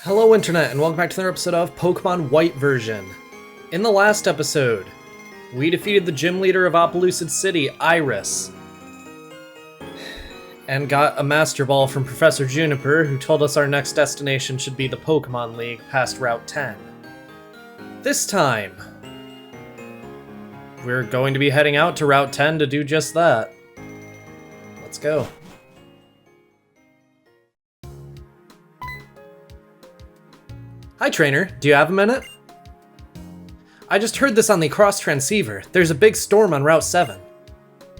Hello Internet, and welcome back to another episode of Pokemon White version. In the last episode, we defeated the gym leader of Castilia City, Iris, and got a Master Ball from Professor Juniper, who told us our next destination should be the Pokemon League past Route 10. This time, we're going to be heading out to Route 10 to do just that. Let's go. Hi, trainer. Do you have a minute? I just heard this on the cross transceiver. There's a big storm on Route 7.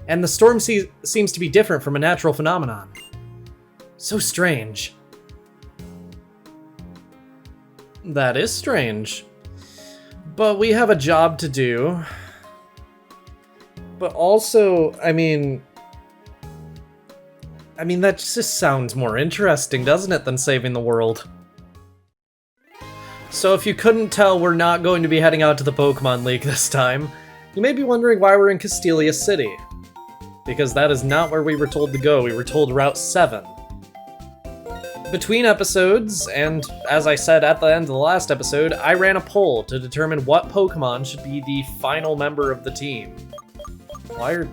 And the storm seems to be different from a natural phenomenon. So strange. That is strange. But we have a job to do. But also, I mean, that just sounds more interesting, doesn't it, than saving the world? So if you couldn't tell, we're not going to be heading out to the Pokemon League this time. You may be wondering why we're in Castilia City. Because that is not where we were told to go. We were told Route 7. Between episodes, and as I said at the end of the last episode, I ran a poll to determine what Pokemon should be the final member of the team. Why are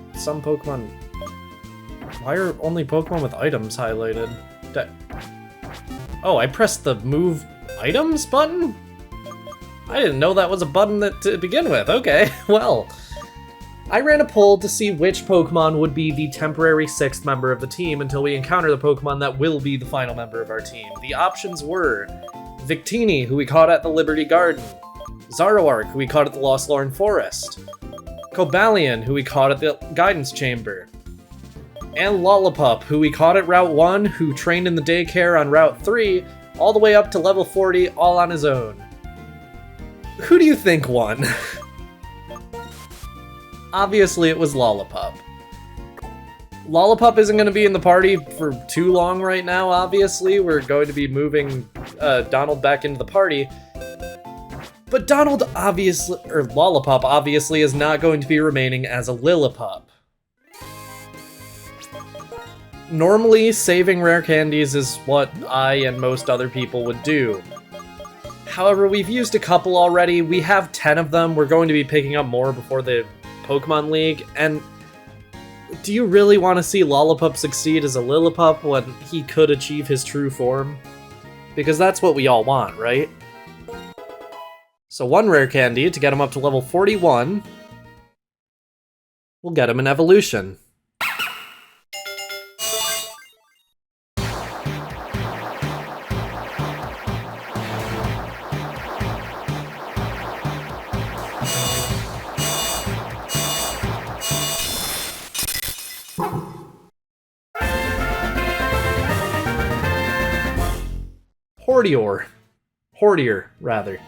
only Pokemon with items highlighted? Oh, I pressed the move items button? I didn't know that was a button to begin with. Okay, well. I ran a poll to see which Pokemon would be the temporary 6th member of the team until we encounter the Pokemon that will be the final member of our team. The options were Victini, who we caught at the Liberty Garden, Zoroark, who we caught at the Lost Lauren Forest, Cobalion, who we caught at the Guidance Chamber, and Lollipop, who we caught at Route 1, who trained in the daycare on Route 3, all the way up to level 40, all on his own. Who do you think won? Obviously, it was Lollipop. Lollipop isn't going to be in the party for too long right now, obviously. We're going to be moving Donald back into the party. But Lollipop obviously is not going to be remaining as a Lillipup. Normally, saving rare candies is what I and most other people would do. However, we've used a couple already. We have 10 of them. We're going to be picking up more before the Pokemon League. And do you really want to see Lollipop succeed as a Lillipup when he could achieve his true form? Because that's what we all want, right? So one rare candy to get him up to level 41. We'll get him an evolution. Hordier, rather.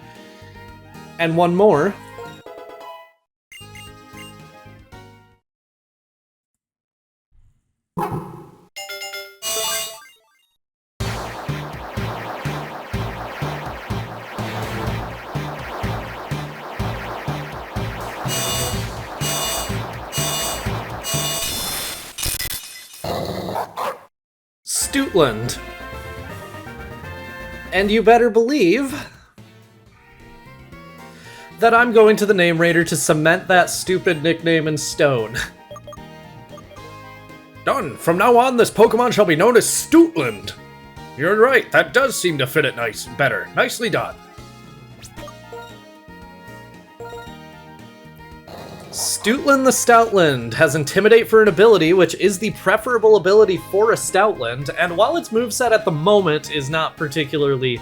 And one more. Stoutland. And you better believe that I'm going to the Name Raider to cement that stupid nickname in stone. Done! From now on, this Pokemon shall be known as Stoutland! You're right, that does seem to fit it better. Nicely done. Stoutland the Stoutland has Intimidate for an ability, which is the preferable ability for a Stoutland, and while its moveset at the moment is not particularly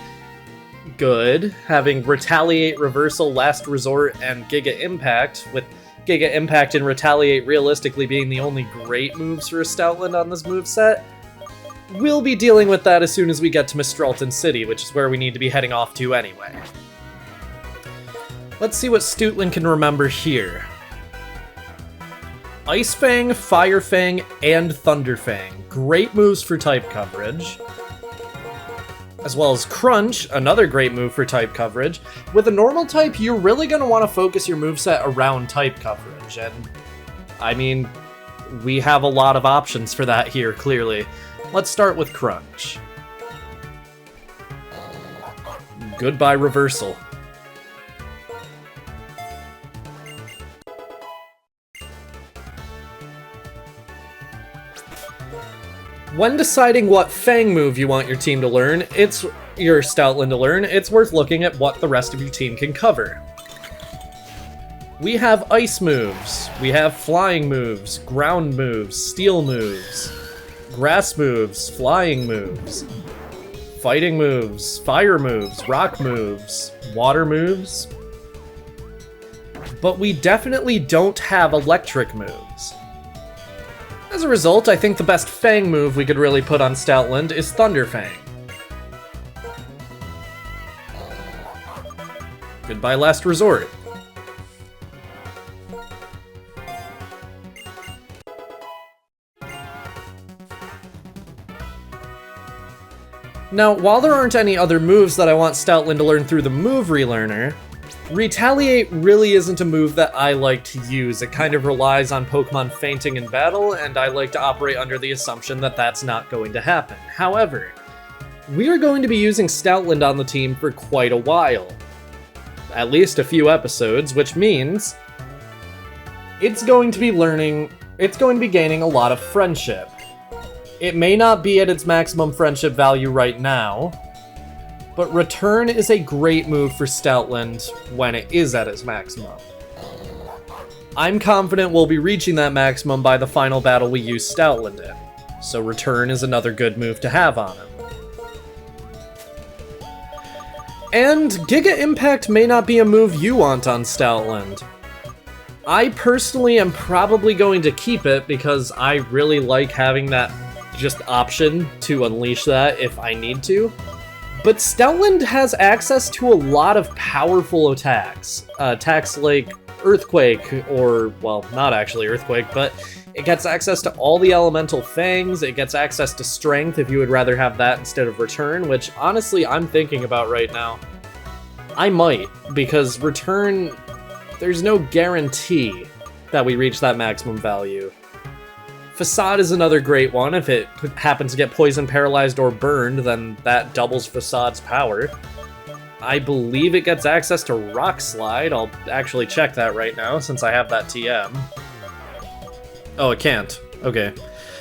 good, having Retaliate, Reversal, Last Resort, and Giga Impact, with Giga Impact and Retaliate realistically being the only great moves for a Stoutland on this moveset, we'll be dealing with that as soon as we get to Mistralton City, which is where we need to be heading off to anyway. Let's see what Stoutland can remember here. Ice Fang, Fire Fang, and Thunder Fang. Great moves for type coverage. As well as Crunch, another great move for type coverage. With a normal type, you're really going to want to focus your moveset around type coverage. And, I mean, we have a lot of options for that here, clearly. Let's start with Crunch. Goodbye, reversal. When deciding what Fang move you want your team to learn, your Stoutland to learn, it's worth looking at what the rest of your team can cover. We have ice moves, we have flying moves, ground moves, steel moves, grass moves, flying moves, fighting moves, fire moves, rock moves, water moves. But we definitely don't have electric moves. As a result, I think the best Fang move we could really put on Stoutland is Thunder Fang. Goodbye, last resort. Now, while there aren't any other moves that I want Stoutland to learn through the move relearner, Retaliate really isn't a move that I like to use. It kind of relies on Pokemon fainting in battle, and I like to operate under the assumption that that's not going to happen. However, we are going to be using Stoutland on the team for quite a while. At least a few episodes, which means it's going to be gaining a lot of friendship. It may not be at its maximum friendship value right now, but Return is a great move for Stoutland when it is at its maximum. I'm confident we'll be reaching that maximum by the final battle we use Stoutland in, so Return is another good move to have on him. And Giga Impact may not be a move you want on Stoutland. I personally am probably going to keep it because I really like having that just option to unleash that if I need to. But Stoutland has access to a lot of powerful attacks. Attacks like Earthquake, or, well, not actually Earthquake, but it gets access to all the elemental fangs, it gets access to Strength if you would rather have that instead of Return, which honestly I'm thinking about right now. I might, because Return, there's no guarantee that we reach that maximum value. Facade is another great one. If it happens to get poisoned, paralyzed, or burned, then that doubles Facade's power. I believe it gets access to Rock Slide. I'll actually check that right now, since I have that TM. Oh, it can't. Okay.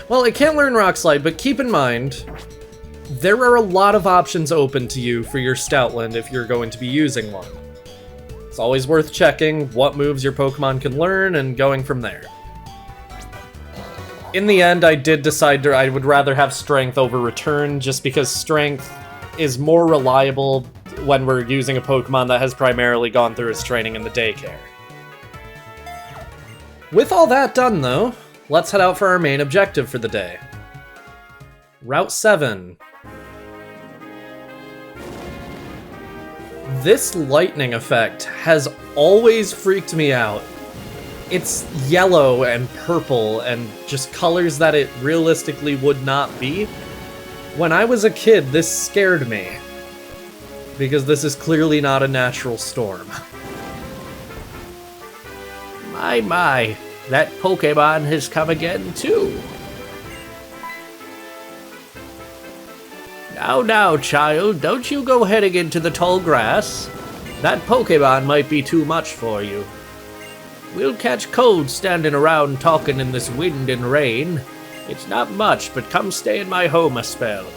Well, it can't learn Rock Slide, but keep in mind, there are a lot of options open to you for your Stoutland if you're going to be using one. It's always worth checking what moves your Pokemon can learn and going from there. In the end, I did decide I would rather have Strength over Return, just because Strength is more reliable when we're using a Pokemon that has primarily gone through its training in the daycare. With all that done, though, let's head out for our main objective for the day. Route 7. This lightning effect has always freaked me out. It's yellow and purple and just colors that it realistically would not be. When I was a kid, this scared me, because this is clearly not a natural storm. My, that Pokemon has come again too. Now, child, don't you go heading into the tall grass. That Pokemon might be too much for you. We'll catch cold standing around talking in this wind and rain. It's not much, but come stay in my home a spell.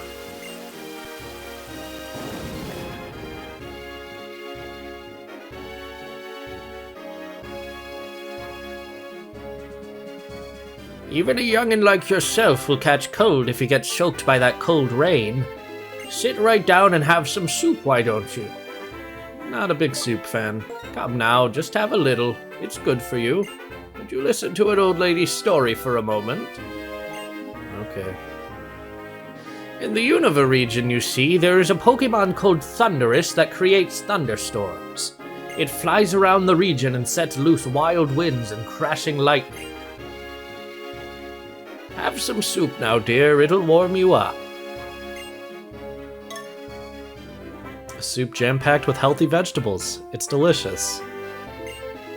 Even a youngin' like yourself will catch cold if you get soaked by that cold rain. Sit right down and have some soup, why don't you? Not a big soup fan. Come now, just have a little. It's good for you. Would you listen to an old lady's story for a moment? Okay. In the Unova region, you see, there is a Pokemon called Thunderstorm that creates thunderstorms. It flies around the region and sets loose wild winds and crashing lightning. Have some soup now, dear. It'll warm you up. A soup jam-packed with healthy vegetables. It's delicious.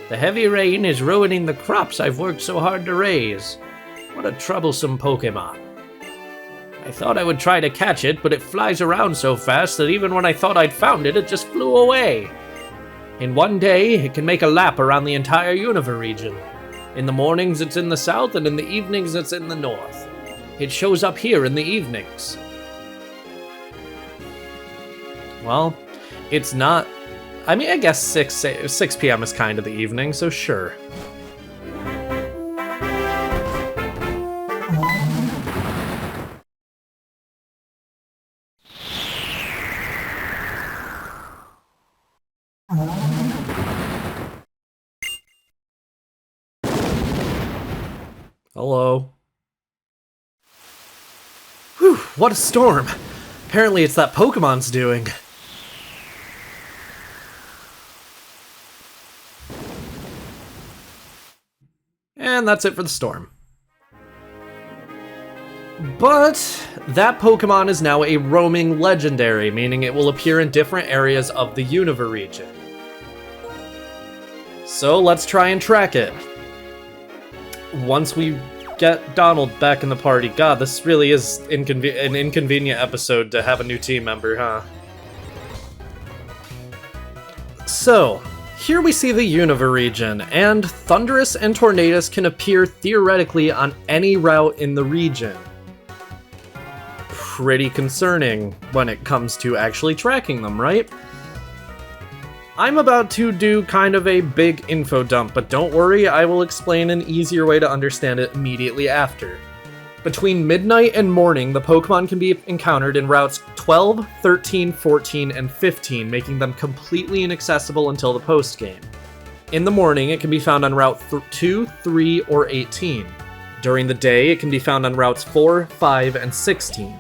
The heavy rain is ruining the crops I've worked so hard to raise. What a troublesome Pokemon. I thought I would try to catch it, but it flies around so fast that even when I thought I'd found it, it just flew away. In one day, it can make a lap around the entire Unova region. In the mornings, it's in the south, and in the evenings, it's in the north. It shows up here in the evenings. Well, it's not... I mean, I guess 6 p.m. is kind of the evening, so sure. Hello. Whew, what a storm! Apparently it's that Pokemon's doing. And that's it for the storm. But that Pokemon is now a roaming legendary, meaning it will appear in different areas of the Unova region. So let's try and track it. Once we get Donald back in the party. God, this really is an inconvenient episode to have a new team member, huh? So, here we see the Unova region, and Thunderous and Tornadus can appear theoretically on any route in the region. Pretty concerning when it comes to actually tracking them, right? I'm about to do kind of a big info dump, but don't worry, I will explain an easier way to understand it immediately after. Between midnight and morning, the Pokemon can be encountered in routes 12, 13, 14, and 15, making them completely inaccessible until the post-game. In the morning, it can be found on Route 2, 3, or 18. During the day, it can be found on routes 4, 5, and 16.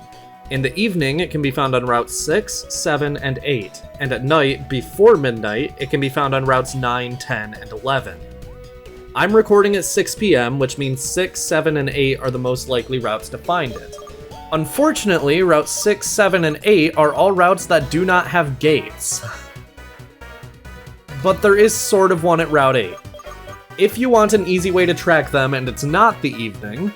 In the evening, it can be found on routes 6, 7, and 8. And at night, before midnight, it can be found on routes 9, 10, and 11. I'm recording at 6 p.m., which means 6, 7, and 8 are the most likely routes to find it. Unfortunately, routes 6, 7, and 8 are all routes that do not have gates. But there is sort of one at Route 8. If you want an easy way to track them and it's not the evening,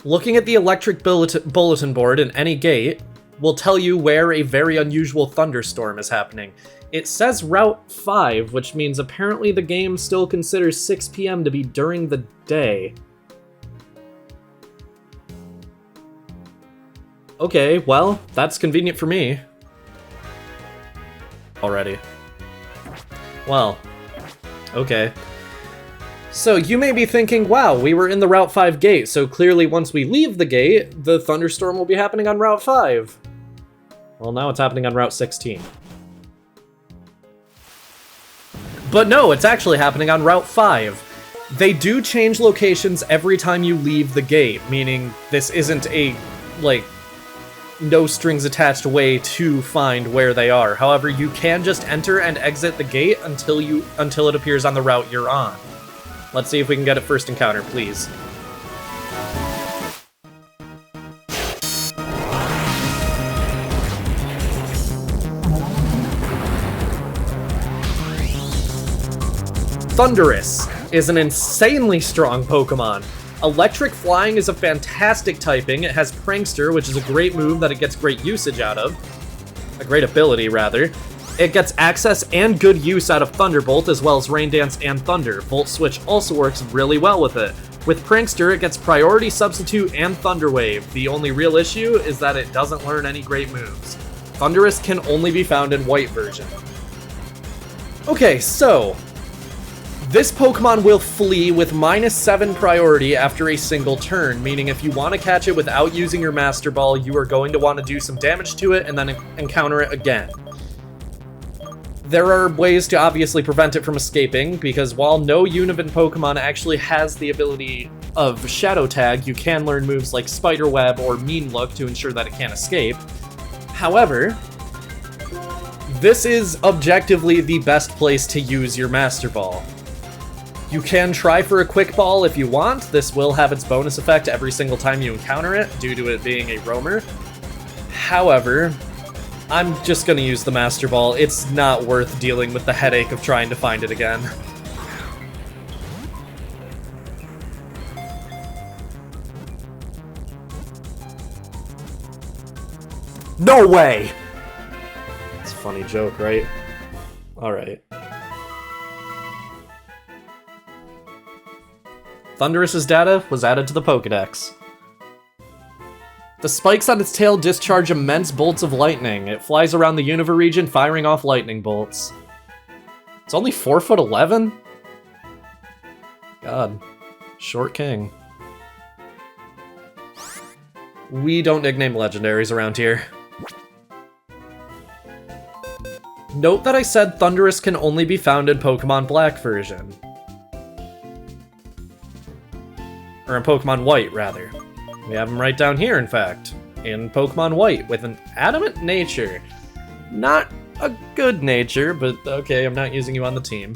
looking at the electric bulletin board in any gate will tell you where a very unusual thunderstorm is happening. It says Route 5, which means apparently the game still considers 6 p.m. to be during the day. Okay, well, that's convenient for me. Already. Well, okay. So you may be thinking, wow, we were in the Route 5 gate, so clearly once we leave the gate, the thunderstorm will be happening on Route 5. Well, now it's happening on Route 16. But no, it's actually happening on Route 5. They do change locations every time you leave the gate, meaning this isn't a, like, no strings attached way to find where they are. However, you can just enter and exit the gate until it appears on the route you're on. Let's see if we can get it first encounter, please. Thunderous is an insanely strong Pokemon. Electric Flying is a fantastic typing. It has Prankster, which is a great move that it gets great usage out of. A great ability, rather. It gets access and good use out of Thunderbolt, as well as Rain Dance and Thunder. Volt Switch also works really well with it. With Prankster, it gets Priority Substitute and Thunder Wave. The only real issue is that it doesn't learn any great moves. Thunderous can only be found in White version. Okay, so this Pokemon will flee with -7 priority after a single turn, meaning if you want to catch it without using your Master Ball, you are going to want to do some damage to it and then encounter it again. There are ways to obviously prevent it from escaping, because while no Unovan Pokemon actually has the ability of Shadow Tag, you can learn moves like Spider Web or Mean Look to ensure that it can't escape. However, this is objectively the best place to use your Master Ball. You can try for a Quick Ball if you want. This will have its bonus effect every single time you encounter it, due to it being a roamer. However, I'm just gonna use the Master Ball. It's not worth dealing with the headache of trying to find it again. No way! It's a funny joke, right? Alright. Thunderous' data was added to the Pokédex. The spikes on its tail discharge immense bolts of lightning. It flies around the Unova region, firing off lightning bolts. It's only 4'11"? God. Short king. We don't nickname legendaries around here. Note that I said Thunderous can only be found in Pokemon Black version. Or in Pokemon White, rather. We have him right down here, in fact. In Pokemon White, with an adamant nature. Not a good nature, but okay, I'm not using you on the team.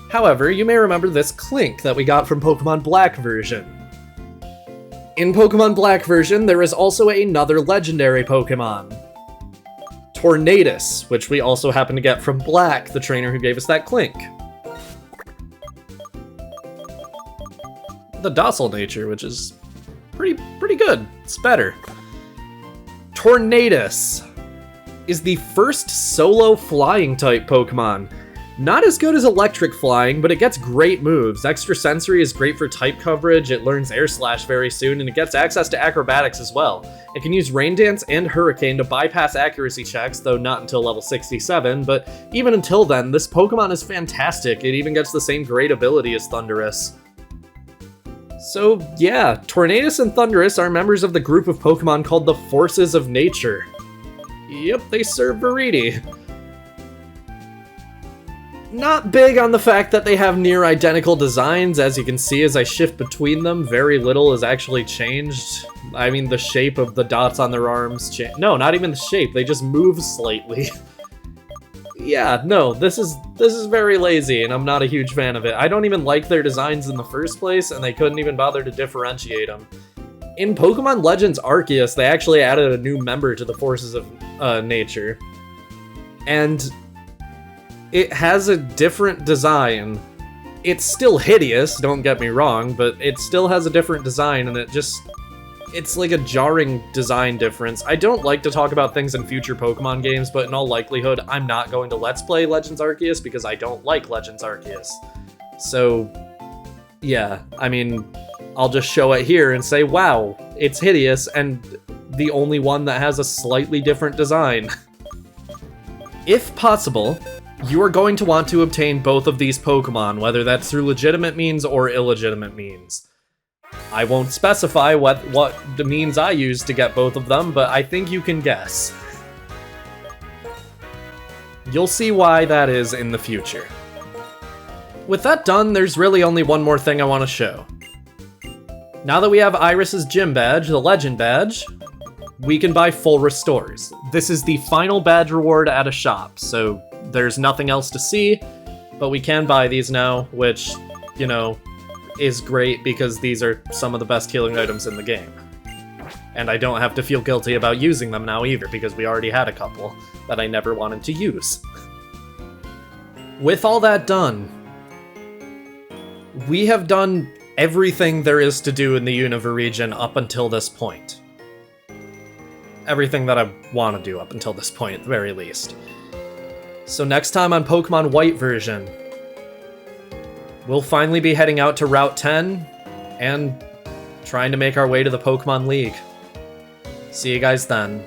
However, you may remember this Clink that we got from Pokemon Black version. In Pokemon Black version, there is also another legendary Pokemon. Tornadus, which we also happen to get from Black, the trainer who gave us that Clink. The docile nature, which is pretty good. It's better. Tornadus is the first solo flying type Pokemon. Not as good as electric flying, but it gets great moves. Extra sensory is great for type coverage, it learns Air Slash very soon, and it gets access to acrobatics as well. It can use Rain Dance and Hurricane to bypass accuracy checks, though not until level 67, but even until then, this Pokemon is fantastic. It even gets the same great ability as Thunderous. So yeah, Tornadus and Thunderous are members of the group of Pokemon called the Forces of Nature. Yep, they serve Viridi. Not big on the fact that they have near identical designs. As you can see as I shift between them, very little is actually changed. I mean, the shape of the dots on their arms no, not even the shape, they just move slightly. Yeah, no, this is very lazy, and I'm not a huge fan of it. I don't even like their designs in the first place, and they couldn't even bother to differentiate them. In Pokemon Legends Arceus, they actually added a new member to the Forces of Nature. And it has a different design. It's still hideous, don't get me wrong, but it still has a different design, and it's like a jarring design difference. I don't like to talk about things in future Pokemon games, but in all likelihood, I'm not going to Let's Play Legends Arceus because I don't like Legends Arceus. So, yeah, I mean, I'll just show it here and say, wow, it's hideous, and the only one that has a slightly different design. If possible, you are going to want to obtain both of these Pokemon, whether that's through legitimate means or illegitimate means. I won't specify what the means I use to get both of them, but I think you can guess. You'll see why that is in the future. With that done, there's really only one more thing I want to show. Now that we have Iris's gym badge, the Legend badge, we can buy full restores. This is the final badge reward at a shop, so there's nothing else to see, but we can buy these now, which, you know, is great because these are some of the best healing items in the game. And I don't have to feel guilty about using them now either, because we already had a couple that I never wanted to use. With all that done, we have done everything there is to do in the Unova region up until this point. Everything that I want to do up until this point, at the very least. So next time on Pokemon White version, we'll finally be heading out to Route 10 and trying to make our way to the Pokemon League. See you guys then.